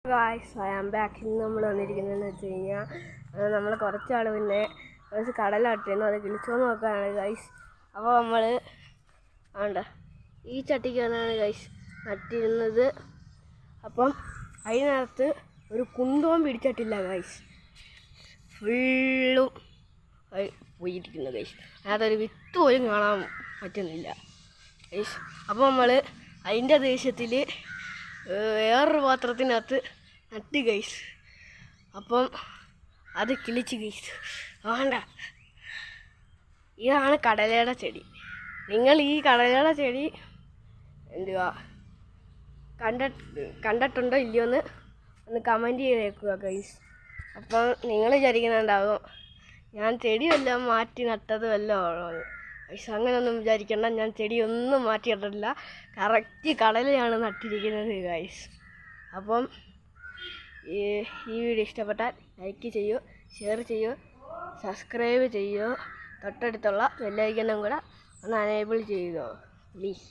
Guys I am back. ഇന്ന് നമ്മൾ വന്നിരിക്കുന്നതെന്ന് വെച്ച് കഴിഞ്ഞാൽ നമ്മൾ കുറച്ചാൾ പിന്നെ കുറച്ച് കടലാട്ടിരുന്നു, അത് കിളിച്ചോന്ന് നോക്കാനാണ് ഗൈസ്. അപ്പോൾ നമ്മൾ വേണ്ട ഈ ചട്ടിക്കാണ് ഗൈസ് നട്ടിരുന്നത്. അപ്പം അതിനകത്ത് ഒരു കുന്തവും പിടിച്ചിട്ടില്ല ഗൈസ്, ഫുള്ളും പോയിരിക്കുന്നു ഗൈസ്. അതിനകത്തൊരു വിത്ത് പോലും കാണാൻ പറ്റുന്നില്ല ഗൈസ്. അപ്പോൾ നമ്മൾ അതിൻ്റെ ദേഷ്യത്തിൽ വേറൊരു പാത്രത്തിനകത്ത് നട്ട് ഗൈസ്. അപ്പം അത് കിളിച്ച് ഗൈസ്. വേണ്ട, ഇതാണ് കടലയുടെ ചെടി. നിങ്ങൾ ഈ കടലയുടെ ചെടി എന്തുവാ കണ്ടിട്ടുണ്ടോ ഇല്ലയോ എന്ന് ഒന്ന് കമൻറ്റ് ചെയ്തേക്കുക ഗൈസ്. അപ്പം നിങ്ങൾ വിചാരിക്കുന്നുണ്ടാവും ഞാൻ ചെടി വല്ലതും മാറ്റി നട്ടത് വല്ലതും ഗൈസ്. അങ്ങനെയൊന്നും വിചാരിക്കേണ്ട, ഞാൻ ചെടിയൊന്നും മാറ്റിയിട്ടില്ല, കറക്റ്റ് കടലയാണ് നട്ടിരിക്കുന്നത് ഗൈസ്. അപ്പം ഈ വീഡിയോ ഇഷ്ടപ്പെട്ടാൽ ലൈക്ക് ചെയ്യൂ, ഷെയർ ചെയ്യൂ, സബ്സ്ക്രൈബ് ചെയ്യൂ, തൊട്ടടുത്തുള്ള ബെല്ലൈക്കനും കൂടെ ഒന്ന് എനേബിൾ ചെയ്യുക പ്ലീസ്.